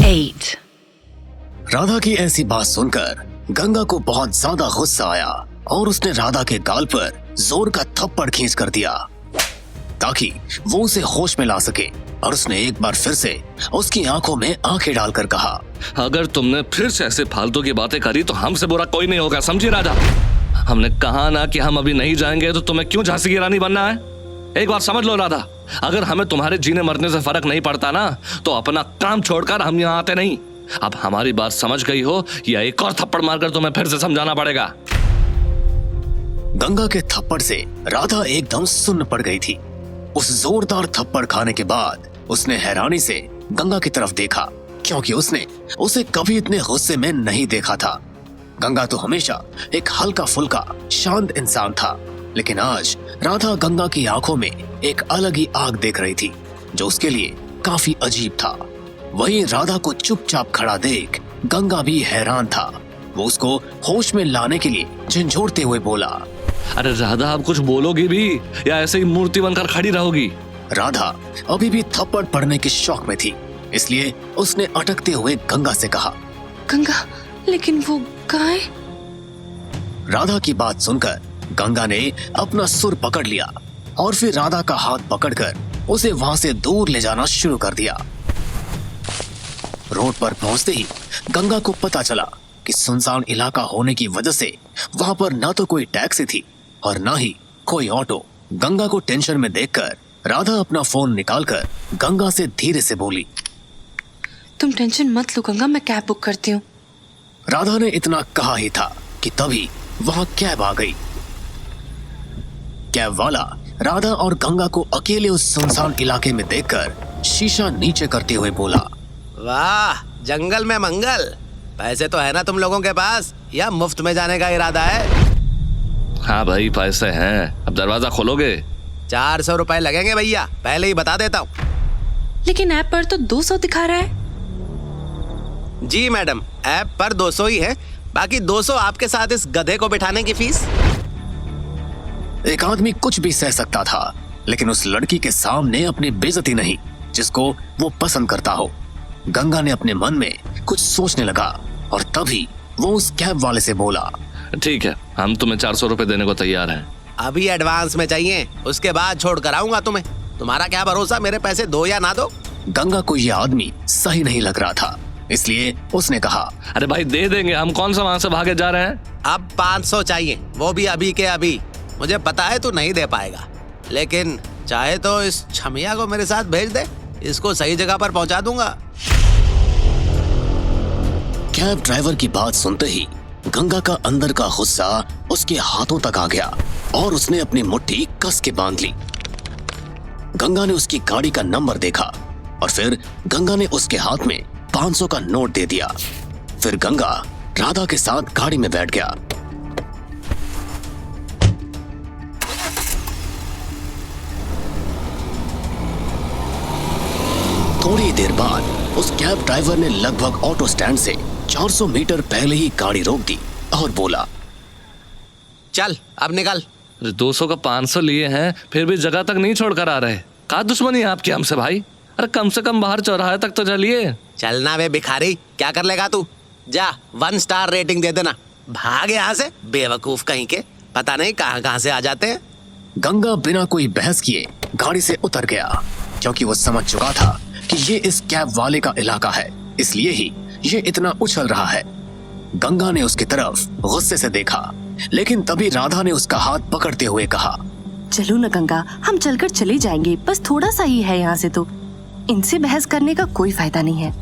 8. राधा की ऐसी बात सुनकर गंगा को बहुत ज्यादा गुस्सा आया और उसने राधा के गाल पर जोर का थप्पड़ खींच कर दिया ताकि वो उसे होश में ला सके। और उसने एक बार फिर से उसकी आंखों में आंखें डालकर कहा, अगर तुमने फिर से ऐसे फालतू की बातें करी तो हमसे बुरा कोई नहीं होगा, समझी राधा? हमने कहा ना कि हम अभी नहीं जाएंगे, तो तुम्हें क्यों झांसी की रानी बनना है? एक बार समझ लो राधा, अगर हमें तुम्हारे जीने मरने से फर्क नहीं पड़ता ना तो अपना काम छोड़कर हम यहाँ आते नहीं। अब हमारी बात समझ गई हो या एक और थप्पड़ मारकर तुम्हें फिर से समझाना पड़ेगा? गंगा के थप्पड़ से राधा एकदम सुन्न पड़ गई थी। उस जोरदार थप्पड़ खाने के बाद उसने हैरानी से गंगा की तरफ देखा, क्योंकि उसने उसे कभी इतने गुस्से में नहीं देखा था। गंगा तो हमेशा एक हल्का फुल्का शांत इंसान था, लेकिन आज राधा गंगा की आंखों में एक अलग ही आग देख रही थी जो उसके लिए काफी अजीब था। वहीं राधा को चुपचाप खड़ा देख गंगा भी हैरान था। वो उसको होश में लाने के लिए झंझोड़ते हुए बोला, अरे राधा, आप कुछ बोलोगी भी या ऐसे ही मूर्ति बनकर खड़ी रहोगी? राधा अभी भी थप्पड़ पड़ने के शौक में थी, इसलिए उसने अटकते हुए गंगा से कहा, गंगा, लेकिन वो गाय? राधा की बात सुनकर गंगा ने अपना सुर पकड़ लिया और फिर राधा का हाथ पकड़कर उसे वहां से दूर ले जाना शुरू कर दिया। रोड पर पहुंचते ही गंगा को पता चला कि सुनसान इलाका होने की वजह से वहां पर न तो कोई टैक्सी थी और न ही कोई ऑटो। गंगा को टेंशन में देखकर राधा अपना फोन निकालकर गंगा से धीरे से बोली, तुम टेंशन मत लो गंगा, मैं कैब बुक करती हूँ। राधा ने इतना कहा ही था कि तभी वहां कैब आ गई। कैब वाला राधा और गंगा को अकेले उस सुनसान इलाके में देखकर शीशा नीचे करते हुए बोला, वाह, जंगल में मंगल। पैसे तो है ना तुम लोगों के पास, या मुफ्त में जाने का इरादा है? हाँ भाई, पैसे हैं। अब दरवाजा खोलोगे? 400 रुपए लगेंगे भैया, पहले ही बता देता हूँ। लेकिन ऐप पर तो 200 दिखा रहा है। जी मैडम, ऐप पर 200 ही है, बाकी 200 आपके साथ इस गधे को बिठाने की फीस। एक आदमी कुछ भी सह सकता था, लेकिन उस लड़की के सामने अपनी बेइज्जती नहीं, जिसको वो पसंद करता हो। गंगा ने अपने मन में कुछ सोचने लगा और तभी वो उस कैब वाले से बोला, ठीक है, हम तुम्हें 400 रुपए देने को तैयार हैं। अभी एडवांस में चाहिए, उसके बाद छोड़ कर आऊंगा तुम्हें। तुम्हारा क्या भरोसा, मेरे पैसे दो या ना दो। गंगा को यह आदमी सही नहीं लग रहा था, इसलिए उसने कहा, अरे भाई दे देंगे, हम कौन सा वहां से भागे जा रहे हैं। अब 500 चाहिए, वो भी अभी के अभी। मुझे पता है तू नहीं दे पाएगा, लेकिन चाहे तो इस छमिया को मेरे साथ भेज दे, इसको सही जगह पर पहुंचा दूंगा। कैब ड्राइवर की बात सुनते ही गंगा का अंदर का गुस्सा उसके हाथों तक आ गया और उसने अपनी मुट्ठी कस के बांध ली। गंगा ने उसकी गाड़ी का नंबर देखा और फिर गंगा ने उसके हाथ में 500 का नोट दे दिया। फिर गंगा राधा के साथ गाड़ी में बैठ गया। थोड़ी देर बाद उस कैब ड्राइवर ने लगभग ऑटो स्टैंड से 400 मीटर पहले ही गाड़ी रोक दी और बोला, चल अब निकल। 200 का 500 लिए हैं, फिर भी जगह तक नहीं छोड़कर आ रहे। क्या दुश्मनी है आपकी हमसे भाई? अरे कम से कम बाहर चौराहे तक तो चलिए। चलना वे भिखारी, क्या कर लेगा तू? जा 1 स्टार रेटिंग दे देना, भाग यहाँ से, बेवकूफ कहीं के, पता नहीं कहाँ कहाँ से आ जाते हैं। गंगा बिना कोई बहस किए गाड़ी से उतर गया, क्योंकि वो समझ चुका था कि ये इस कैब वाले का इलाका है, इसलिए ही ये इतना उछल रहा है। गंगा ने उसकी तरफ गुस्से से देखा, लेकिन तभी राधा ने उसका हाथ पकड़ते हुए कहा, चलो ना गंगा, हम चलकर चले जाएंगे, बस थोड़ा सा ही है यहाँ से, तो इनसे बहस करने का कोई फायदा नहीं है।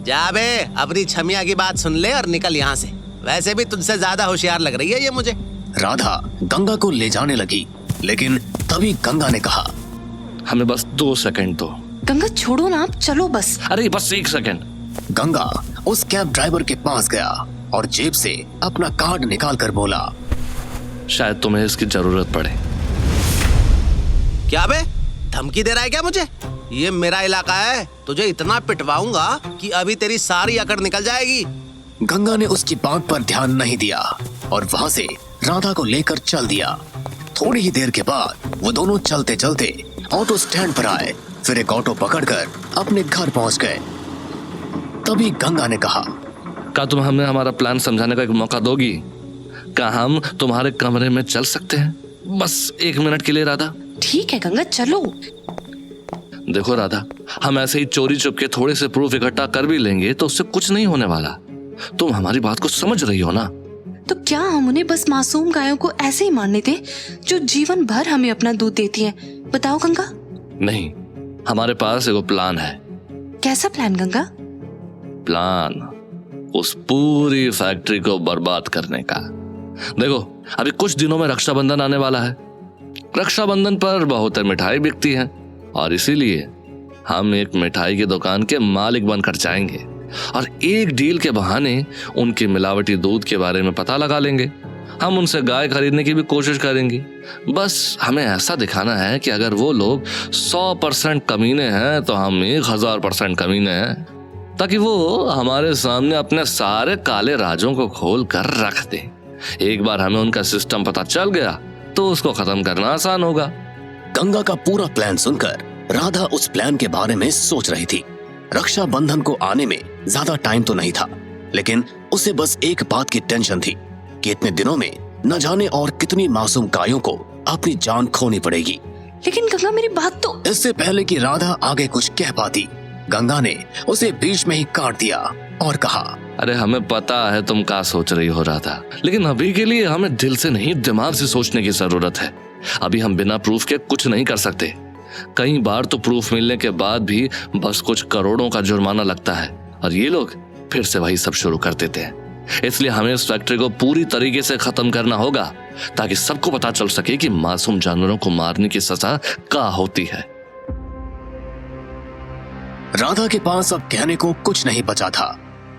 जा बे, अपनी छमिया की बात सुन ले और निकल यहाँ से। वैसे भी तुझसे ज्यादा होशियार लग रही है ये मुझे। राधा गंगा को ले जाने लगी, लेकिन तभी गंगा ने कहा, हमें बस 2 सेकंड दो। गंगा छोड़ो ना, आप चलो बस। अरे बस 1 सेकंड। गंगा उस कैब ड्राइवर के पास गया और जेब से अपना कार्ड निकाल कर बोला, शायद तुम्हें इसकी जरूरत पड़े। क्या बे, धमकी दे रहा है क्या मुझे? ये मेरा इलाका है, तुझे इतना पिटवाऊंगा कि अभी तेरी सारी अकड़ निकल जाएगी। गंगा ने उसकी बात पर ध्यान नहीं दिया और वहां से राधा को लेकर चल दिया। थोड़ी ही देर के बाद वो दोनों चलते चलते ऑटो स्टैंड पर आए, फिर एक ऑटो पकड़कर अपने घर पहुंच गए। तभी गंगा ने कहा, क्या तुम हमें हमारा प्लान समझाने का एक मौका दोगी? क्या हम तुम्हारे कमरे में चल सकते हैं? बस 1 मिनट के लिए राधा। ठीक है गंगा, चलो। देखो राधा, हम ऐसे ही चोरी चुपके थोड़े से प्रूफ इकट्ठा कर भी लेंगे तो उससे कुछ नहीं होने वाला। तुम हमारी बात को समझ रही हो ना? तो क्या हम उन्हें बस मासूम गायों को ऐसे ही मारने दें जो जीवन भर हमें अपना दूध देती हैं? बताओ गंगा। नहीं, हमारे पास एक प्लान है। कैसा प्लान गंगा? प्लान उस पूरी फैक्ट्री को बर्बाद करने का। देखो, अभी कुछ दिनों में रक्षाबंधन आने वाला है। रक्षाबंधन पर बहुत मिठाई बिकती है और इसीलिए हम एक मिठाई की दुकान के मालिक बनकर जाएंगे और एक डील के बहाने उनके मिलावटी दूध के बारे में पता लगा लेंगे। हम उनसे गाय खरीदने की भी कोशिश करेंगे। बस हमें ऐसा दिखाना है कि अगर वो लोग 100% कमीने हैं तो हम 1000% कमीने हैं, ताकि वो हमारे सामने अपने सारे काले राजों को खोल कर रख दे। एक बार हमें उनका सिस्टम पता चल गया तो उसको खत्म करना आसान होगा। गंगा का पूरा प्लान सुनकर राधा उस प्लान के बारे में सोच रही थी। रक्षाबंधन को आने में ज्यादा टाइम तो नहीं था, लेकिन उसे बस एक बात की टेंशन थी कि इतने दिनों में न जाने और कितनी मासूम गायों को अपनी जान खोनी पड़ेगी। लेकिन गंगा मेरी बात तो। इससे पहले कि राधा आगे कुछ कह पाती, गंगा ने उसे बीच में ही काट दिया और कहा, अरे हमें पता है तुम क्या सोच रही हो राधा, लेकिन अभी के लिए हमें दिल से नहीं दिमाग से सोचने की जरूरत है। अभी हम बिना प्रूफ के कुछ नहीं कर सकते। कई बार तो प्रूफ मिलने के बाद भी बस कुछ करोड़ों का जुर्माना लगता है और ये लोग फिर से वही सब शुरू कर देते हैं। इसलिए हमें इस फैक्ट्री को पूरी तरीके से खत्म करना होगा ताकि सबको पता चल सके कि मासूम जानवरों को मारने की सजा क्या होती है। राधा के पास अब कहने को कुछ नहीं बचा था।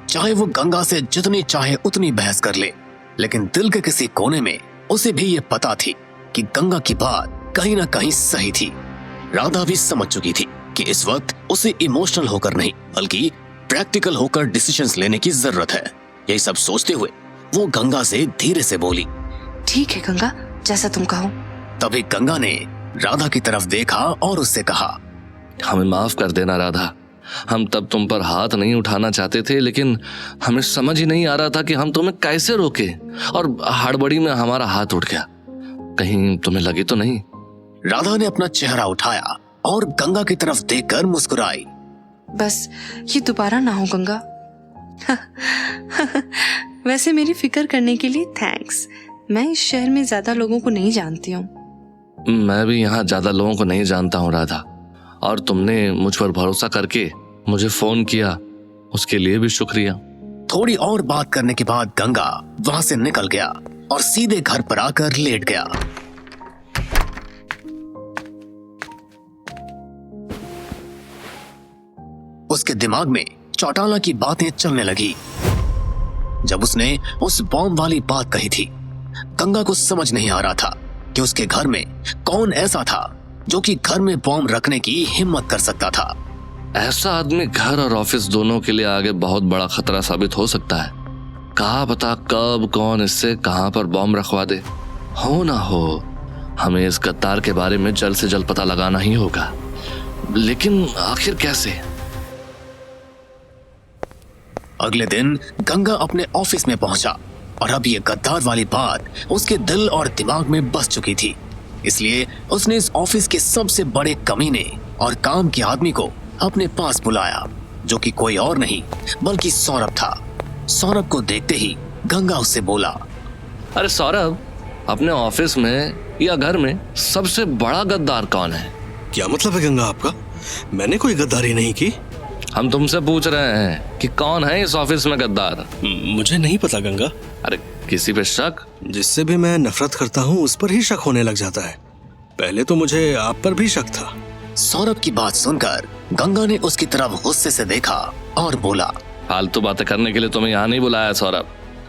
चाहे वो गंगा से जितनी चाहे उतनी बहस कर ले, लेकिन दिल के किसी कोने में उसे भी ये पता थी कि गंगा की बात कहीं ना कहीं सही थी। राधा भी समझ चुकी थी कि इस वक्त उसे इमोशनल होकर नहीं बल्कि प्रैक्टिकल होकर डिसीजंस लेने की जरूरत है। यही सब सोचते हुए वो गंगा से धीरे से बोली, ठीक है गंगा, जैसा तुम कहो। तभी गंगा ने राधा की तरफ देखा और उससे कहा, हमें माफ कर देना राधा, हम तब तुम पर हाथ नहीं उठाना चाहते थे, लेकिन हमें समझ ही नहीं आ रहा था कि हम तुम्हें कैसे रोके और हड़बड़ी में हमारा हाथ उठ गया। कहीं तुम्हें लगी तो नहीं? राधा ने अपना चेहरा उठाया और गंगा की तरफ देखकर मुस्कुराई। बस ये दोबारा ना हो गंगा। वैसे मेरी फिक्र करने के लिए थैंक्स। मैं इस शहर में ज्यादा लोगों को नहीं जानती हूँ। मैं भी यहाँ ज्यादा लोगों को नहीं जानता हूँ राधा, और तुमने मुझ पर भरोसा करके मुझे फोन किया, उसके लिए भी शुक्रिया। थोड़ी और बात करने के बाद गंगा वहां से निकल गया और सीधे घर पर आकर लेट गया। उसके दिमाग में चौटाला की बातें चलने लगी। जब उसने उस बॉम्ब वाली बात कही थी, गंगा को समझ नहीं आ रहा था कि उसके घर में कौन ऐसा था जो कि घर में बॉम्ब रखने की हिम्मत कर सकता था। ऐसा आदमी घर और ऑफिस दोनों के लिए आगे बहुत बड़ा खतरा साबित हो सकता है। कहा पता कब कौन इससे कहां पर बॉम्ब रखवा दे। हो ना हो, हमें इस गद्दार के बारे में जल्द से जल्द पता लगाना ही होगा, लेकिन आखिर कैसे? अगले दिन गंगा अपने ऑफिस में पहुंचा और अब ये गद्दार वाली बात उसके दिल और दिमाग में बस चुकी थी। इसलिए उसने इस ऑफिस के सबसे बड़े कमीने और काम के आदमी को अपने पास बुलाया, जो कि कोई और नहीं बल्कि सौरभ था। सौरभ को देखते ही गंगा उससे बोला, अरे सौरभ, अपने ऑफिस में या घर में सबसे बड़ा गद्दार कौन है? क्या मतलब है गंगा आपका? मैंने कोई गद्दारी नहीं की। हम तुमसे पूछ रहे हैं कि कौन है इस ऑफिस में गद्दार? मुझे नहीं पता गंगा। अरे किसी पे शक? जिससे भी मैं नफरत करता हूँ उस पर ही शक होने लग जाता है। पहले तो मुझे आप पर भी शक था। सौरभ की बात सुनकर गंगा ने उसकी तरफ गुस्से से देखा और बोला, फालतू बातें करने के लिए तुम्हें यहाँ नहीं बुलाया सौरभ।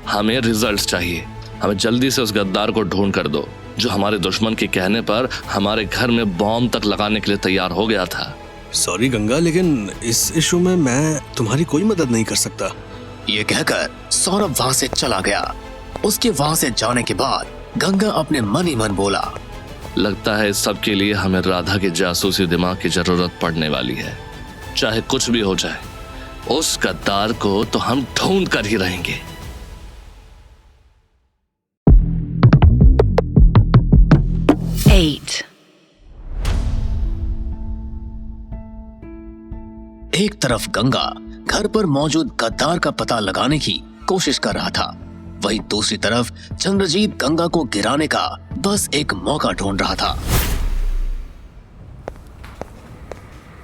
हमें रिजल्ट्स चाहिए। हमें जल्दी से उस गद्दार को ढूंढ कर दो जो हमारे दुश्मन के कहने पर हमारे घर में बॉम्ब तक लगाने के लिए तैयार हो गया था। सॉरी गंगा, लेकिन इस इशू में मैं तुम्हारी कोई मदद नहीं कर सकता। ये कहकर सौरभ वहां से चला गया। उसके वहां से जाने के बाद गंगा अपने मन ही मन बोला, लगता है इस सब के लिए हमें राधा के जासूसी दिमाग की जरूरत पड़ने वाली है। चाहे कुछ भी हो जाए, उस गद्दार को तो हम ढूंढ कर ही रहेंगे। एक तरफ गंगा घर पर मौजूद गद्दार का पता लगाने की कोशिश कर रहा था, वहीं दूसरी तरफ चंद्रजीत गंगा को गिराने का बस एक मौका ढूंढ रहा था।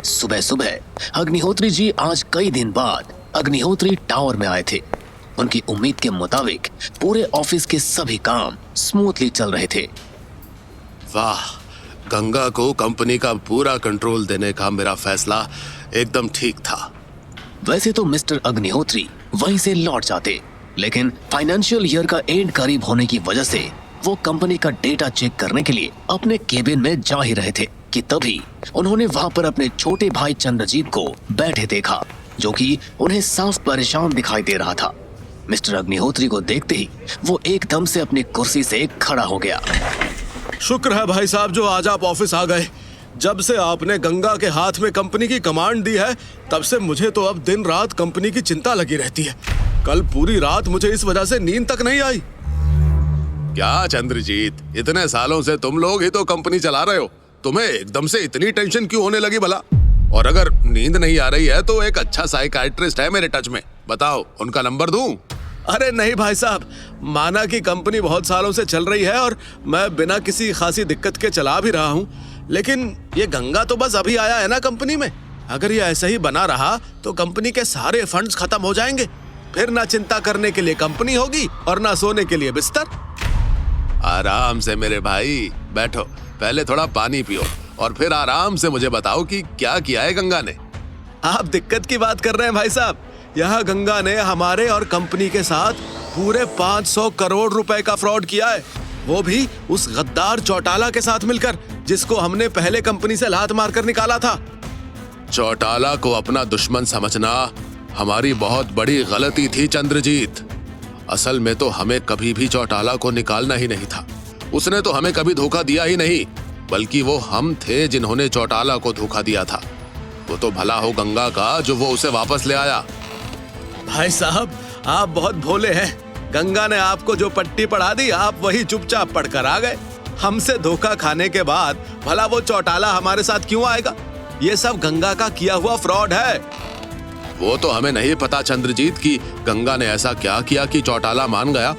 सुबह सुबह अग्निहोत्री जी आज कई दिन बाद अग्निहोत्री टावर में आए थे। उनकी उम्मीद के मुताबिक पूरे ऑफिस के सभी काम स्मूथली चल रहे थे। वाह, गंगा को कंपनी का पूरा कंट्रोल देने का मेरा फैसला एकदम ठीक था। वैसे तो मिस्टर अग्निहोत्री वहीं से लौट जाते, लेकिन फाइनेंशियल ईयर का एंड करीब होने की वजह से वो कंपनी का डेटा चेक करने के लिए अपने केबिन में जा ही रहे थे कि तभी उन्होंने वहां पर अपने छोटे भाई चंद्रजीत को बैठे देखा, जो कि उन्हें साफ परेशान दिखाई दे रहा था। मिस्टर अग्निहोत्री को देखते ही वो एकदम से अपनी कुर्सी से खड़ा हो गया। शुक्र है भाई साहब जो आज आप ऑफिस आ गए। जब से आपने गंगा के हाथ में कंपनी की कमांड दी है, तब से मुझे तो अब दिन रात कंपनी की चिंता लगी रहती है। कल पूरी रात मुझे इस वजह से नींद तक नहीं आई। क्या चंद्रजीत, इतने सालों से तुम लोग ही तो कंपनी चला रहे हो, तुम्हें एकदम से इतनी टेंशन क्यों होने लगी भला? और अगर नींद नहीं आ रही है तो एक अच्छा साइकियाट्रिस्ट है मेरे टच में, बताओ उनका नंबर दूं? अरे नहीं भाई साहब, माना कि कंपनी बहुत सालों से चल रही है और मैं बिना किसी खासी दिक्कत के चला भी रहा हूँ, लेकिन ये गंगा तो बस अभी आया है ना कंपनी में। अगर ये ऐसा ही बना रहा तो कंपनी के सारे फंड्स खत्म हो जाएंगे, फिर ना चिंता करने के लिए कंपनी होगी और ना सोने के लिए बिस्तर। आराम से मेरे भाई बैठो, पहले थोड़ा पानी पियो और फिर आराम से मुझे बताओ कि क्या किया है गंगा ने। आप दिक्कत की बात कर रहे हैं भाई साहब। यहाँ गंगा ने हमारे और कंपनी के साथ पूरे 500 करोड़ रुपए का फ्रॉड किया है, वो भी उस गद्दार चौटाला के साथ मिलकर, जिसको हमने पहले कंपनी से लात मारकर निकाला था। चौटाला को अपना दुश्मन समझना हमारी बहुत बड़ी गलती थी चंद्रजीत। असल में तो हमें कभी भी चौटाला को निकालना ही नहीं था। उसने तो हमें कभी धोखा दिया ही नहीं, बल्कि वो हम थे जिन्होंने चौटाला को धोखा दिया था। वो तो भला हो गंगा का जो वो उसे वापस ले आया। भाई साहब आप बहुत भोले हैं। गंगा ने आपको जो पट्टी पढ़ा दी, आप वही चुपचाप पढ़कर आ गए। हमसे धोखा खाने के बाद भला वो चौटाला हमारे साथ क्यों आएगा? ये सब गंगा का किया हुआ फ्रॉड है। वो तो हमें नहीं पता चंद्रजीत की गंगा ने ऐसा क्या किया कि चौटाला मान गया,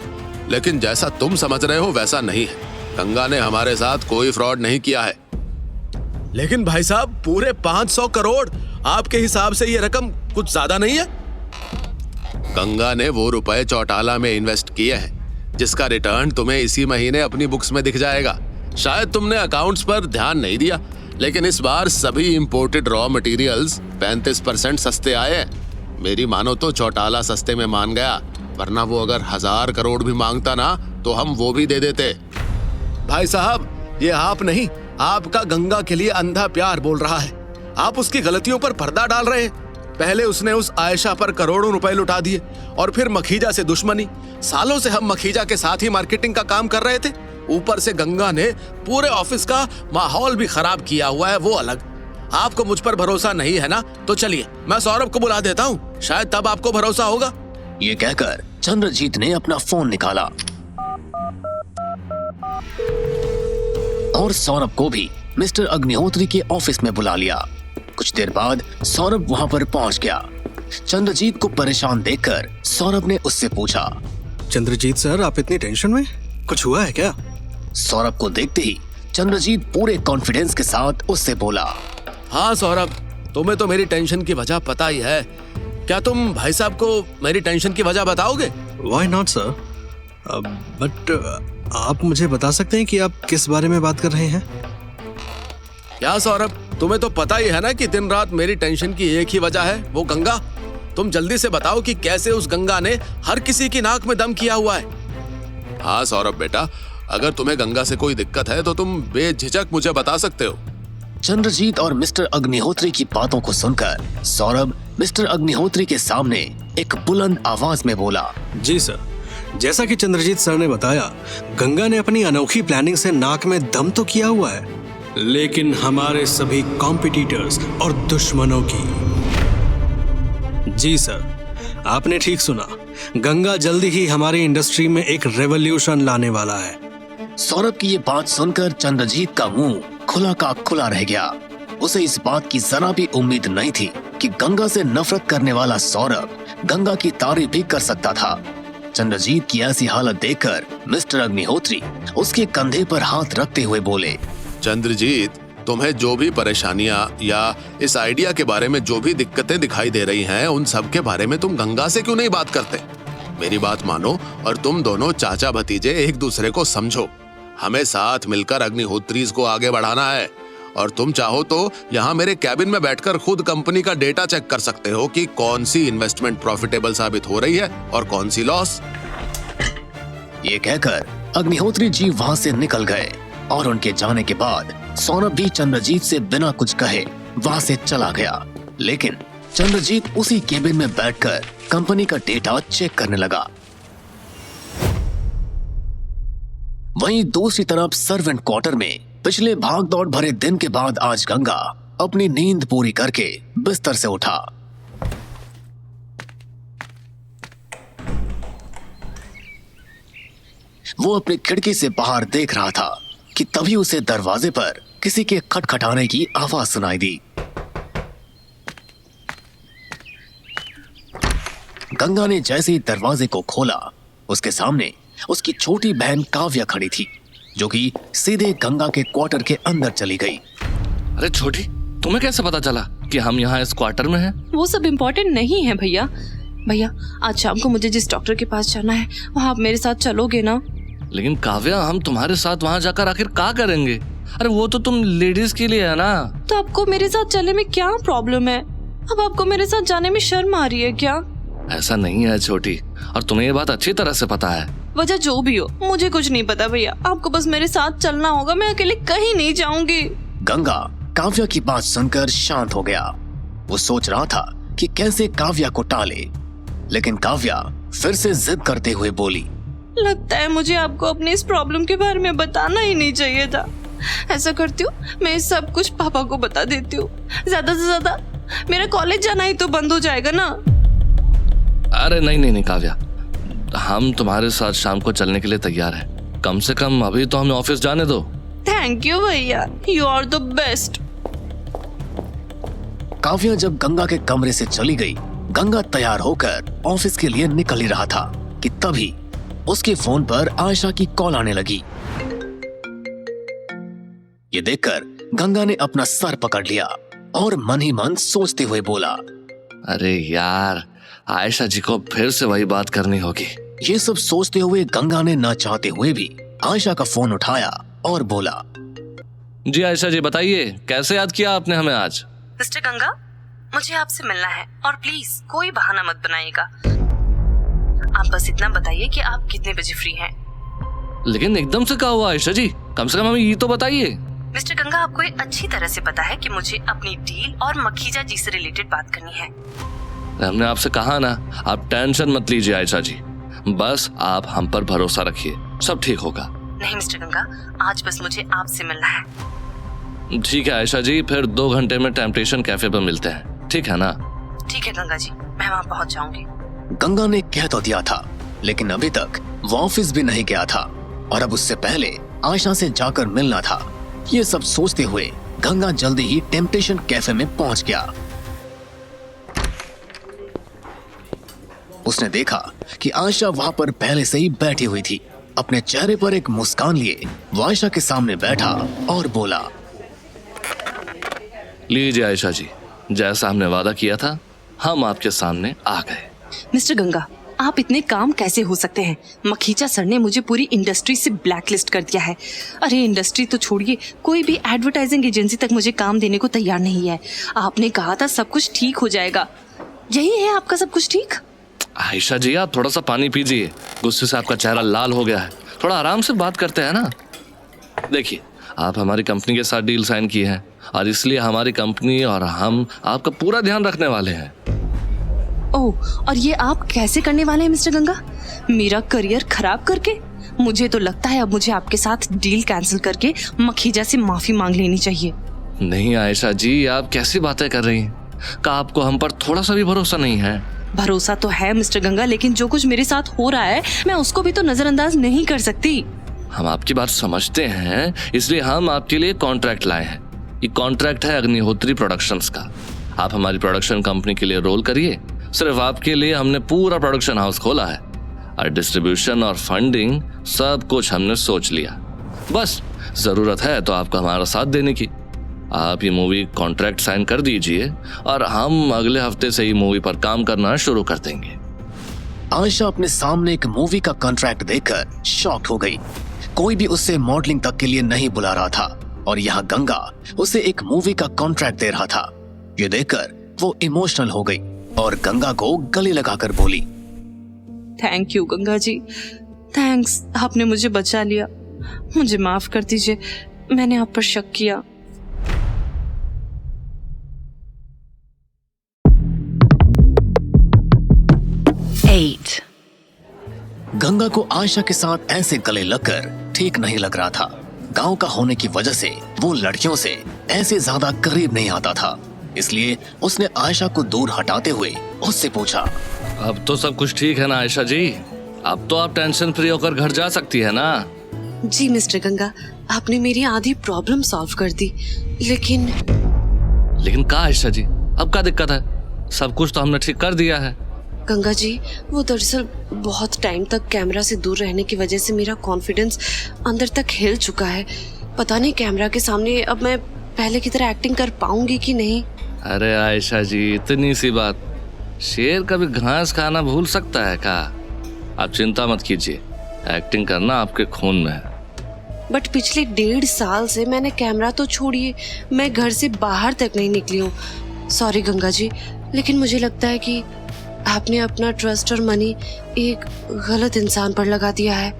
लेकिन जैसा तुम समझ रहे हो वैसा नहीं है। गंगा ने हमारे साथ कोई फ्रॉड नहीं किया है। लेकिन भाई साहब पूरे 500 करोड़, आपके हिसाब से ये रकम कुछ ज्यादा नहीं है? गंगा ने वो रुपए चौटाला में इन्वेस्ट किए हैं, जिसका रिटर्न तुम्हें इसी महीने अपनी बुक्स में दिख जाएगा। शायद तुमने अकाउंट्स पर ध्यान नहीं दिया, लेकिन इस बार सभी इंपोर्टेड रॉ मटेरियल्स 35% सस्ते आए हैं। मेरी मानो तो चौटाला सस्ते में मान गया, वरना वो अगर 1000 करोड़ भी मांगता ना तो हम वो भी दे देते। भाई साहब ये आप नहीं, आपका गंगा के लिए अंधा प्यार बोल रहा है। आप उसकी गलतियों पर पर्दा डाल रहे हैं। पहले उसने उस आयशा पर करोड़ों रुपए लुटा दिए और फिर मखीजा से दुश्मनी। सालों से हम मखीजा के साथ ही मार्केटिंग का काम कर रहे थे, ऊपर से गंगा ने पूरे ऑफिस का माहौल भी खराब किया हुआ है, वो अलग। आपको मुझ पर भरोसा नहीं है ना, तो चलिए मैं सौरभ को बुला देता हूँ, शायद तब आपको भरोसा होगा। ये कहकर चंद्रजीत ने अपना फोन निकाला और सौरभ को भी मिस्टर अग्निहोत्री के ऑफिस में बुला लिया। कुछ देर बाद सौरभ वहां पर पहुंच गया। चंद्रजीत को परेशान देखकर सौरभ ने उससे पूछा, चंद्रजीत सर आप इतनी टेंशन में, कुछ हुआ है क्या? सौरभ को देखते ही चंद्रजीत पूरे कॉन्फिडेंस के साथ उससे बोला, हाँ सौरभ, तुम्हें तो मेरी टेंशन की वजह पता ही है। क्या तुम भाई साहब को मेरी टेंशन की वजह बताओगे? Why not sir? बट आप मुझे बता सकते हैं कि आप किस बारे में बात कर रहे हैं? क्या सौरभ, तुम्हें तो पता ही है ना कि दिन रात मेरी टेंशन की एक ही वजह है, वो गंगा। तुम जल्दी से बताओ कि कैसे उस गंगा ने हर किसी की नाक में दम किया हुआ है। हाँ सौरभ बेटा, अगर तुम्हें गंगा से कोई दिक्कत है तो तुम बेझिझक मुझे बता सकते हो। चंद्रजीत और मिस्टर अग्निहोत्री की बातों को सुनकर सौरभ मिस्टर अग्निहोत्री के सामने एक बुलंद आवाज में बोला, जी सर, जैसा कि चंद्रजीत सर ने बताया, गंगा ने अपनी अनोखी प्लानिंग से नाक में दम तो किया हुआ है, लेकिन हमारे सभी कॉम्पिटिटर्स और दुश्मनों की। जी सर, आपने ठीक सुना। गंगा जल्दी ही हमारी इंडस्ट्री में एक रेवोल्यूशन लाने वाला है। सौरभ की ये बात सुनकर चंद्रजीत का मुंह खुला का खुला रह गया। उसे इस बात की जरा भी उम्मीद नहीं थी कि गंगा से नफरत करने वाला सौरभ गंगा की तारीफ भी कर सकता था। चंद्रजीत की ऐसी हालत देखकर मिस्टर अग्निहोत्री उसके कंधे पर हाथ रखते हुए बोले, चंद्रजीत, तुम्हें जो भी परेशानियां या इस आइडिया के बारे में जो भी दिक्कतें दिखाई दे रही हैं, उन सब के बारे में तुम गंगा से क्यों नहीं बात करते? मेरी बात मानो और तुम दोनों चाचा भतीजे एक दूसरे को समझो। हमें साथ मिलकर अग्निहोत्रीज को आगे बढ़ाना है और तुम चाहो तो यहाँ मेरे कैबिन में बैठकर खुद कंपनी का डेटा चेक कर सकते हो कि कौन सी इन्वेस्टमेंट प्रॉफिटेबल साबित हो रही है और कौन सी लॉस। ये कहकर अग्निहोत्री जी वहाँ से निकल गए और उनके जाने के बाद सौरभ भी चंद्रजीत से बिना कुछ कहे वहाँ से चला गया। लेकिन चंद्रजीत उसी केबिन में बैठकर कंपनी का डेटा चेक करने लगा। वहीं दूसरी तरफ सर्वेंट क्वार्टर में पिछले भाग दौड़ भरे दिन के बाद आज गंगा अपनी नींद पूरी करके बिस्तर से उठा। वो अपनी खिड़की से बाहर देख रहा था कि तभी उसे दरवाजे पर किसी के खटखटाने की आवाज सुनाई दी। गंगा ने जैसे ही दरवाजे को खोला, उसके सामने उसकी छोटी बहन काव्या खड़ी थी, जो कि सीधे गंगा के क्वार्टर के अंदर चली गई। अरे छोटी, तुम्हें कैसे पता चला कि हम यहाँ इस क्वार्टर में हैं? वो सब इम्पोर्टेंट नहीं है भैया। भैया, आज शाम को मुझे जिस डॉक्टर के पास जाना है वहाँ आप मेरे साथ चलोगे ना? लेकिन काव्या, हम तुम्हारे साथ वहाँ जाकर आखिर क्या करेंगे? अरे वो तो तुम लेडीज के लिए है ना। तो आपको मेरे साथ चलने में क्या प्रॉब्लम है? अब आपको मेरे साथ जाने में शर्म आ रही है क्या? ऐसा नहीं है छोटी, और तुम्हें ये बात अच्छी तरह से पता है। वजह जो भी हो, मुझे कुछ नहीं पता भैया। आपको बस मेरे साथ चलना होगा, मैं अकेले कहीं नहीं जाऊंगी। गंगा काव्या की बात सुनकर शांत हो गया। वो सोच रहा था कि कैसे काव्या को टाले, लेकिन काव्या फिर से जिद करते हुए बोली, लगता है मुझे आपको अपनी इस प्रॉब्लम के बारे में बताना ही नहीं चाहिए था। ऐसा करती हूँ, मैं सब कुछ पापा को बता देती हूँ। ज्यादा से ज्यादा मेरा कॉलेज जाना ही तो बंद हो जाएगा ना। अरे नहीं काव्या, हम तुम्हारे साथ शाम को चलने के लिए तैयार हैं। कम से कम अभी तो हमें ऑफिस जाने दो। थैंक यू भैया, you are the best. Kavya जब गंगा के कमरे से चली गई, गंगा तैयार होकर ऑफिस के लिए निकल ही रहा था कि तभी उसके फोन पर आयशा की कॉल आने लगी। ये देखकर गंगा ने अपना सर पकड़ लिया और मन ही मन सोचते हुए बोला, अरे यार, आयशा जी को फिर से वही बात करनी होगी। ये सब सोचते हुए गंगा ने ना चाहते हुए भी आयशा का फोन उठाया और बोला, जी आयशा जी, बताइए कैसे याद किया आपने हमें आज? मिस्टर गंगा, मुझे आपसे मिलना है और प्लीज कोई बहाना मत बनाइएगा। आप बस इतना बताइए कि आप कितने बजे फ्री हैं। लेकिन एकदम से क्या हुआ आयशा जी? कम से कम हमें ये तो बताइए। मिस्टर गंगा, आपको ये अच्छी तरह से पता है कि मुझे अपनी डील और मखीजा जी से रिलेटेड बात करनी है। हमने आपसे कहा ना, आप टेंशन मत लीजिए आयशा जी, बस आप हम पर भरोसा रखिए, सब ठीक होगा। नहीं मिस्टर गंगा, आज बस मुझे आपसे मिलना है। ठीक है आयशा जी, फिर 2 घंटे में टेम्पटेशन कैफे पर मिलते हैं, ठीक है ना? ठीक है गंगा जी, मैं वहाँ पहुँच जाऊंगी। गंगा ने कह तो दिया था, लेकिन अभी तक वो ऑफिस भी नहीं गया था और अब उससे पहले आयशा से जाकर मिलना था। ये सब सोचते हुए गंगा जल्दी ही टेम्पटेशन कैफे में पहुंच गया। उसने देखा कि आयशा वहां पर पहले से ही बैठी हुई थी। अपने चेहरे पर एक मुस्कान लिए वो आयशा के सामने बैठा और बोला, लीजिए आयशा जी, जैसा हमने वादा किया था, हम आपके सामने आ गए। मिस्टर गंगा, आप इतने काम कैसे हो सकते हैं? मखीजा सर ने मुझे पूरी इंडस्ट्री से ब्लैकलिस्ट कर दिया है। अरे इंडस्ट्री तो छोड़िए, कोई भी एडवर्टाइजिंग एजेंसी तक मुझे काम देने को तैयार नहीं है। आपने कहा था सब कुछ ठीक हो जाएगा, यही है आपका सब कुछ ठीक? आयशा जी, आप थोड़ा सा पानी पीजिए, गुस्से से आपका चेहरा लाल हो गया है। थोड़ा आराम से बात करते हैं ना। देखिए, आप हमारी कंपनी के साथ डील साइन किए हैं और इसलिए हमारी कंपनी और हम आपका पूरा ध्यान रखने वाले हैं। ओह, और ये आप कैसे करने वाले हैं मिस्टर गंगा? मेरा करियर खराब करके? मुझे तो लगता है अब मुझे आपके साथ डील कैंसिल करके मखीजा से माफी मांग लेनी चाहिए। नहीं आयशा जी, आप कैसी बातें कर रही हैं? क्या आपको हम पर थोड़ा सा भी भरोसा नहीं है? भरोसा तो है मिस्टर गंगा, लेकिन जो कुछ मेरे साथ हो रहा है मैं उसको भी तो नजरअंदाज नहीं कर सकती। हम आपकी बात समझते हैं, इसलिए हम आपके लिए कॉन्ट्रैक्ट लाए हैं। ये कॉन्ट्रैक्ट है अग्निहोत्री प्रोडक्शंस का। आप हमारी प्रोडक्शन कंपनी के लिए रोल करिए। सिर्फ आपके लिए हमने पूरा प्रोडक्शन हाउस खोला है और डिस्ट्रीब्यूशन और फंडिंग सब कुछ हमने सोच लिया। बस जरूरत है तो आपको हमारा साथ देने की। आप ये मूवी कॉन्ट्रैक्ट साइन कर दीजिए और हम अगले हफ्ते से ही मूवी पर काम करना शुरू कर देंगे। आयशा अपने सामने एक मूवी का कॉन्ट्रैक्ट देखकर शॉक्ड हो गई। कोई भी उससे मॉडलिंग तक के लिए नहीं बुला रहा था और यहाँ गंगा उसे एक मूवी का कॉन्ट्रैक्ट दे रहा था। ये देखकर वो इमोशनल हो गई और गंगा को गले लगाकर बोली, thank you Ganga ji, thanks, आपने मुझे बचा लिया। मुझे माफ कर दीजिए, मैंने आप पर शक किया। गंगा को आयशा के साथ ऐसे गले लगकर ठीक नहीं लग रहा था। गांव का होने की वजह से वो लड़कियों से ऐसे ज्यादा करीब नहीं आता था, इसलिए उसने आयशा को दूर हटाते हुए उससे पूछा, अब तो सब कुछ ठीक है ना आयशा जी? अब तो आप टेंशन फ्री होकर घर जा सकती है ना? जी मिस्टर गंगा, आपने मेरी आधी प्रॉब्लम सॉल्व कर दी, लेकिन क्या आयशा जी, अब क्या दिक्कत है? सब कुछ तो हमने ठीक कर दिया है। गंगा जी, वो दरअसल बहुत टाइम तक कैमरा से दूर रहने की वजह से मेरा कॉन्फिडेंस अंदर तक हिल चुका है। पता नहीं कैमरा के सामने अब मैं पहले की तरह एक्टिंग कर पाऊंगी कि नहीं। अरे आयशा जी, इतनी सी बात, शेर कभी घास खाना भूल सकता है क्या? आप चिंता मत कीजिए, एक्टिंग करना आपके खून में है। बट पिछले 1.5 साल से मैंने कैमरा तो छोड़िए, मैं घर से बाहर तक नहीं निकली हूँ। सॉरी गंगा जी, लेकिन मुझे लगता है कि आपने अपना ट्रस्ट और मनी एक गलत इंसान पर लगा दिया है।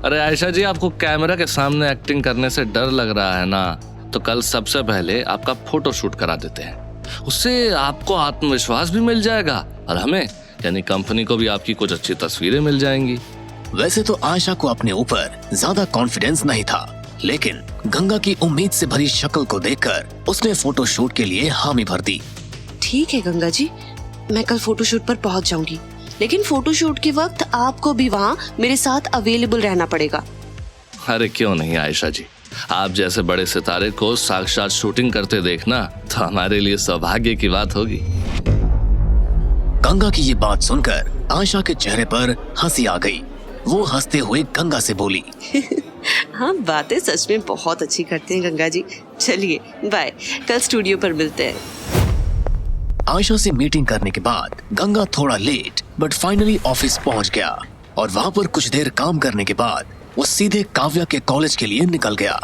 अरे आयशा जी, आपको कैमरा के सामने एक्टिंग करने से डर लग रहा है ना, तो कल सबसे पहले आपका फोटो शूट करा देते हैं। उससे आपको आत्मविश्वास भी मिल जाएगा और हमें यानी कंपनी को भी आपकी कुछ अच्छी तस्वीरें मिल जाएंगी। वैसे तो आयशा को अपने ऊपर ज्यादा कॉन्फिडेंस नहीं था, लेकिन गंगा की उम्मीद से भरी शक्ल को देखकर उसने फोटो शूट के लिए हामी भर दी। ठीक है गंगा जी, मैं कल फोटोशूट पर पहुंच जाऊंगी, लेकिन फोटोशूट के वक्त आपको भी वहाँ मेरे साथ अवेलेबल रहना पड़ेगा। अरे क्यों नहीं आयशा जी, आप जैसे बड़े सितारे को साक्षात शूटिंग करते देखना तो हमारे लिए सौभाग्य की बात होगी। गंगा की ये बात सुनकर आयशा के चेहरे पर हंसी आ गई। वो हंसते हुए गंगा से बोली, हाँ, बातें सच में बहुत अच्छी करते हैं गंगा जी। चलिए बाय, कल स्टूडियो पर मिलते हैं। आयशा से मीटिंग करने के बाद गंगा थोड़ा लेट बट फाइनली ऑफिस पहुंच गया और वहां पर कुछ देर काम करने के बाद वो सीधे काव्या के कॉलेज के लिए निकल गया।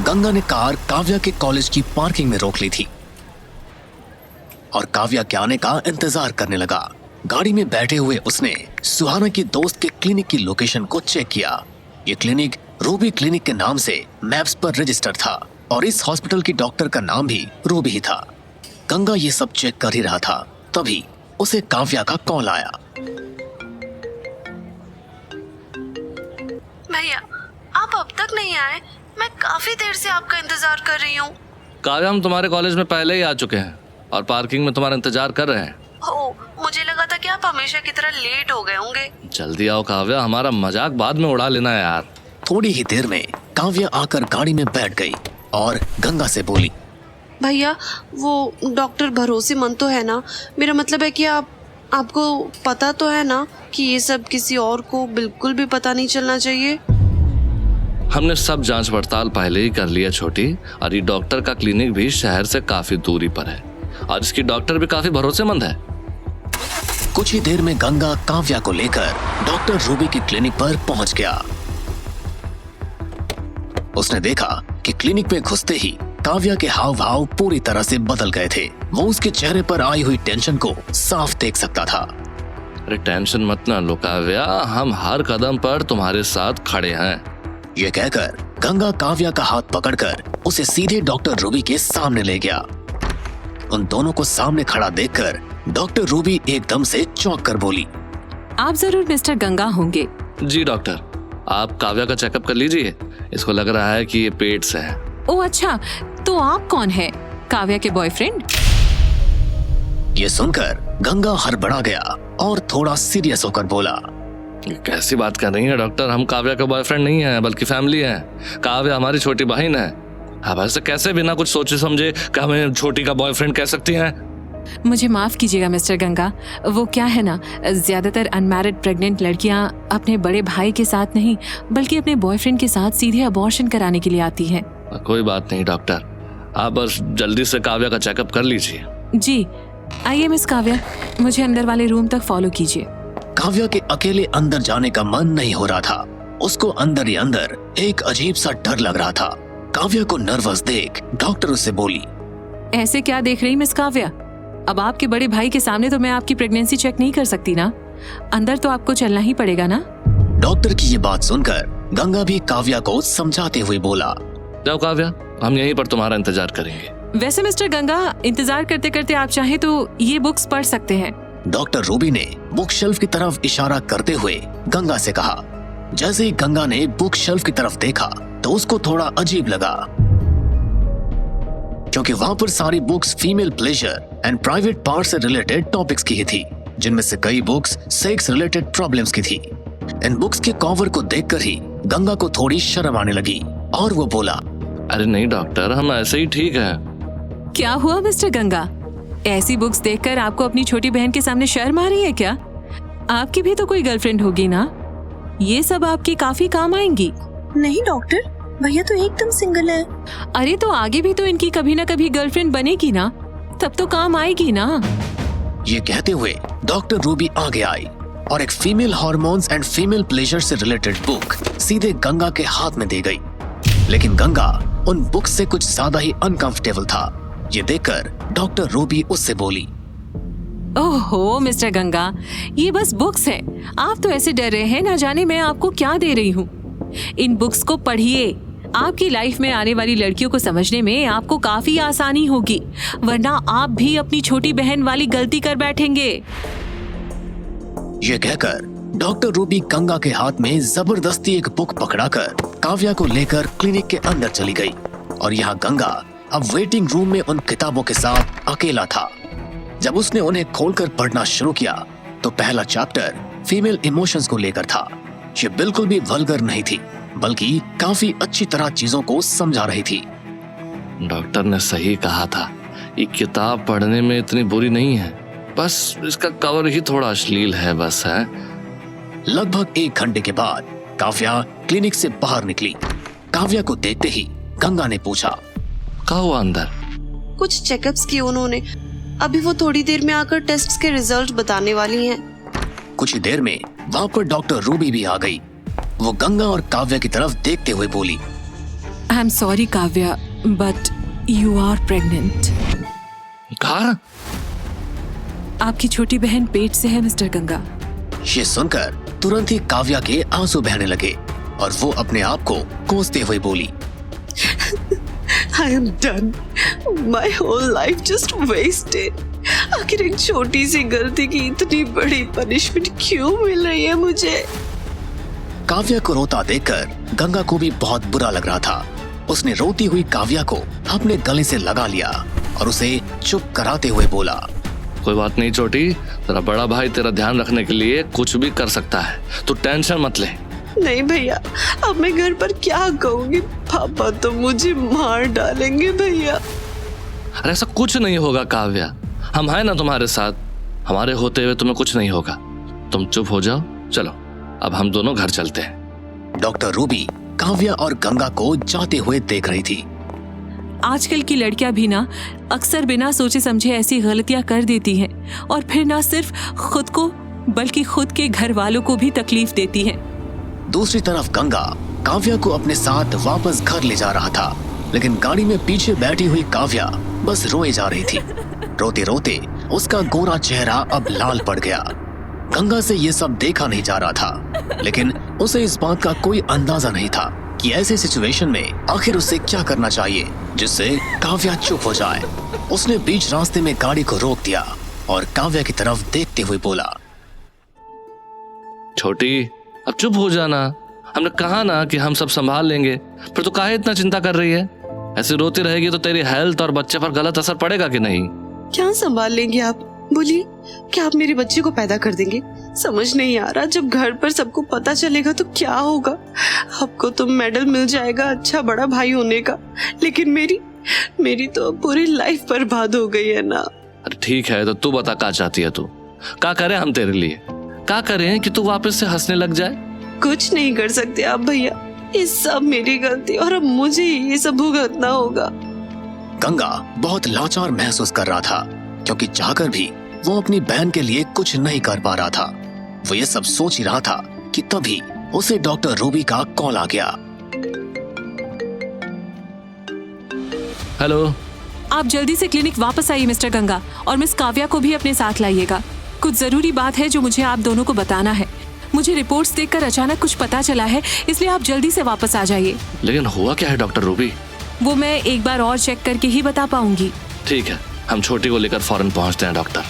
गंगा ने कार काव्या के कॉलेज की पार्किंग में रोक ली थी और काव्या के आने का इंतजार करने लगा। गाड़ी में बैठे हुए उसने सुहाना की दोस्त के क्लिनिक की लोकेशन को चेक किया। ये क्लिनिक रूबी क्लिनिक के नाम से मैप्स पर रजिस्टर था और इस हॉस्पिटल की डॉक्टर का नाम भी रूबी ही था। गंगा ये सब चेक कर ही रहा था, तभी उसे काव्या का कॉल आया। भैया, आप अब तक नहीं आए? मैं काफी देर से आपका इंतजार कर रही हूँ। काव्या, हम तुम्हारे कॉलेज में पहले ही आ चुके हैं और पार्किंग में तुम्हारा इंतजार कर रहे हैं। ओ, मुझे लगा था कि आप हमेशा की तरह लेट हो गए होंगे। जल्दी आओ काव्या, हमारा मजाक बाद में उड़ा लेना है यार। थोड़ी ही देर में काव्या आकर गाड़ी में बैठ गई और गंगा से बोली, भैया, वो डॉक्टर भरोसेमंद तो है ना? मेरा मतलब है कि आपको पता तो है ना कि ये सब किसी और को बिल्कुल भी पता नहीं चलना चाहिए। हमने सब जांच पड़ताल पहले ही कर लिया छोटी, और ये डॉक्टर का क्लिनिक भी शहर से काफी दूरी पर है और इसकी डॉक्टर भी काफी भरोसेमंद है। कुछ ही देर में गंगा काव्या को लेकर डॉक्टर रूबी की क्लिनिक पर पहुंच गया। उसने देखा कि क्लिनिक में घुसते ही काव्या के हाव भाव पूरी तरह से बदल गए थे। वो उसके चेहरे पर आई हुई टेंशन को साफ देख सकता था। अरे टेंशन मत ना लो काव्या, हम हर कदम पर तुम्हारे साथ खड़े हैं। ये कहकर गंगा काव्या का हाथ पकड़कर उसे सीधे डॉक्टर रूबी के सामने ले गया। उन दोनों को सामने खड़ा देखकर डॉक्टर रूबी एकदम से चौंक कर बोली, आप जरूर मिस्टर गंगा होंगे। जी डॉक्टर, आप काव्या का चेकअप कर लीजिए। इसको लग रहा है कि ये पेट से है। ओ अच्छा, तो आप कौन है? काव्या के बॉयफ्रेंड? ये सुनकर गंगा हड़बड़ा गया और थोड़ा सीरियस होकर बोला, कैसी बात कर रही है डॉक्टर? हम काव्या का बॉयफ्रेंड नहीं है, बल्कि फैमिली है। काव्या हमारी छोटी बहन है। अब ऐसे कैसे बिना कुछ सोचे समझे कि हमें छोटी का बॉयफ्रेंड कह सकती हैं? मुझे माफ कीजिएगा मिस्टर गंगा, वो क्या है ना, ज्यादातर अनमैरिड प्रेग्नेंट लड़कियां अपने बड़े भाई के साथ नहीं बल्कि अपने बॉयफ्रेंड के साथ सीधे अबॉर्शन कराने के लिए आती हैं। कोई बात नहीं डॉक्टर, आप बस जल्दी से काव्या का चेकअप कर लीजिए। जी आइए मिस काव्या, मुझे अंदर वाले रूम तक फॉलो कीजिए। काव्या के अकेले अंदर जाने का मन नहीं हो रहा था। उसको अंदर ही अंदर एक अजीब सा डर लग रहा था। काव्या को नर्वस देख डॉक्टर उससे बोली, ऐसे क्या देख रही मिस काव्या? अब आपके बड़े भाई के सामने तो मैं आपकी प्रेगनेंसी चेक नहीं कर सकती ना, अंदर तो आपको चलना ही पड़ेगा ना। डॉक्टर की ये बात सुनकर गंगा भी काव्या को समझाते हुए बोला, जाओ काव्या, हम यहीं पर तुम्हारा इंतजार करेंगे। वैसे मिस्टर गंगा, इंतजार करते करते आप चाहे तो ये बुक्स पढ़ सकते हैं। डॉक्टर रूबी ने बुक शेल्फ की तरफ इशारा करते हुए गंगा से कहा। जैसे ही गंगा ने बुक शेल्फ की तरफ देखा तो उसको थोड़ा अजीब लगा, क्योंकि वहां पर सारी books female pleasure and private part से रिलेटेड टॉपिक्स की ही थी, जिनमें से कई बुक्स सेक्स रिलेटेड प्रॉब्लम्स की थी। इन बुक्स के कवर को देखकर ही गंगा को थोड़ी शर्म आने लगी और वो बोला, अरे नहीं डॉक्टर, हम ऐसे ही ठीक है। क्या हुआ मिस्टर गंगा? ऐसी बुक्स देखकर आपको अपनी छोटी बहन के सामने शर्म आ रही है क्या? आपकी भी तो कोई गर्लफ्रेंड होगी ना, ये सब आपकी काफी काम आएंगी। नहीं डॉक्टर, भैया तो एकदम सिंगल है। अरे तो आगे भी तो इनकी कभी ना कभी गर्लफ्रेंड बनेगी ना, तब तो काम आएगी ना। ये कहते हुए डॉक्टर रूबी आगे आई और एक female hormones and female pleasure से रिलेटेड बुक सीधे गंगा के हाथ में दे गई। लेकिन गंगा उन बुक्स से कुछ ज्यादा ही अनकंफर्टेबल था। ये देखकर डॉक्टर रूबी उससे बोली, ओहो मिस्टर गंगा, ये बस बुक्स है, आप तो ऐसे डर रहे हैं ना जाने मैं आपको क्या दे रही हूँ। इन बुक्स को पढ़िए, आपकी लाइफ में आने वाली लड़कियों को समझने में आपको काफी आसानी होगी, वरना आप भी अपनी छोटी बहन वाली गलती कर बैठेंगे। ये कहकर डॉक्टर रूबी गंगा के हाथ में जबरदस्ती एक बुक पकड़ाकर काव्या को लेकर क्लिनिक के अंदर चली गई। और यहाँ गंगा अब वेटिंग रूम में उन किताबों के साथ अकेला था। जब उसने उन्हें खोलकर पढ़ना शुरू किया तो पहला चैप्टर फीमेल इमोशंस को लेकर था। ये बिल्कुल भी वल्गर नहीं थी, बल्कि काफी अच्छी तरह चीजों को समझा रही थी। डॉक्टर ने सही कहा था, ये किताब पढ़ने में इतनी बुरी नहीं है, बस इसका कवर ही थोड़ा अश्लील है बस है। लगभग 1 घंटे के बाद काव्या क्लिनिक से बाहर निकली। काव्या को देखते ही गंगा ने पूछा, क्या हुआ अंदर? कुछ चेकअप्स किए उन्होंने, अभी वो थोड़ी देर में आकर टेस्ट्स के रिजल्ट बताने वाली हैं। कुछ ही देर में वहाँ पर डॉक्टर रूबी भी आ गई। वो गंगा और काव्या की तरफ देखते हुए बोली, I am sorry Kavya, but you are pregnant. कहा? आपकी छोटी बहन पेट से है मिस्टर गंगा। ये सुनकर तुरंत ही काव्या के आंसू बहने लगे और वो अपने आप को कोसते हुए बोली, I am done. My whole life just wasted. आखिर एक छोटी सी गलती की इतनी बड़ी पनिशमेंट क्यों मिल रही है मुझे? काव्या को रोता देखकर गंगा को भी बहुत बुरा लग रहा था। उसने रोती हुई काव्या को अपने गले से लगा लिया और उसे चुप कराते हुए बोला, कोई बात नहीं छोटी, तेरा बड़ा भाई तेरा ध्यान रखने के लिए कुछ भी कर सकता है, तू टेंशन मत ले। नहीं भैया, अब मैं घर पर क्या कहूँगी? पापा तो मुझे मार डालेंगे भैया। अरे ऐसा कुछ नहीं होगा काव्या, हम हैं ना तुम्हारे साथ, हमारे होते हुए तुम्हें कुछ नहीं होगा। तुम चुप हो जाओ, चलो अब हम दोनों घर चलते हैं। डॉक्टर रूबी काव्या और गंगा को जाते हुए देख रही थी। आजकल की लड़कियां भी ना अक्सर बिना सोचे समझे ऐसी गलतियां कर देती हैं और फिर ना सिर्फ खुद को बल्कि खुद के घर वालों को भी तकलीफ देती हैं। दूसरी तरफ गंगा काव्या को अपने साथ वापस घर ले जा रहा था, लेकिन गाड़ी में पीछे बैठी हुई काव्या बस रोए जा रही थी। रोते रोते उसका गोरा चेहरा अब लाल पड़ गया। गंगा से ये सब देखा नहीं जा रहा था, लेकिन उसे इस बात का कोई अंदाजा नहीं था कि ऐसे सिचुएशन में आखिर उसे क्या करना चाहिए जिससे काव्या चुप हो जाए। उसने बीच रास्ते में गाड़ी को रोक दिया और काव्या की तरफ देखते हुए बोला, छोटी अब चुप हो जाना, हमने कहा ना कि हम सब संभाल लेंगे, फिर तो काहे इतना चिंता कर रही है? ऐसे रोती रहेगी तो तेरी हेल्थ और बच्चे पर गलत असर पड़ेगा कि नहीं? क्या संभाल लेंगे आप? बोलिए, क्या आप मेरे बच्चे को पैदा कर देंगे? समझ नहीं आ रहा, जब घर पर सबको पता चलेगा तो क्या होगा? आपको तो मेडल मिल जाएगा अच्छा बड़ा भाई होने का, लेकिन मेरी तो पूरी लाइफ बर्बाद हो गई है ना। अरे ठीक है, तो तू बता क्या चाहती है? तू क्या करें हम तेरे लिए? क्या करें कि तू वापस से हंसने लग जाए? कुछ नहीं कर सकते आप भैया, ये सब मेरी गलती और अब मुझे ये सब भुगतना होगा। गंगा बहुत लाचार महसूस कर रहा था क्योंकि चाहकर भी वो अपनी बहन के लिए कुछ नहीं कर पा रहा था। वो ये सब सोच ही रहा था कि तभी उसे डॉक्टर रूबी का कॉल आ गया। हेलो। आप जल्दी से क्लिनिक वापस आइए मिस्टर गंगा, और मिस काव्या को भी अपने साथ लाइएगा। कुछ जरूरी बात है जो मुझे आप दोनों को बताना है। मुझे रिपोर्ट्स देखकर अचानक कुछ पता चला है, इसलिए आप जल्दी से वापस आ जाइए। लेकिन हुआ क्या है डॉक्टर रूबी? वो मैं एक बार और चेक करके ही बता पाऊंगी। ठीक है, हम छोटी को लेकर फौरन पहुंचते हैं डॉक्टर।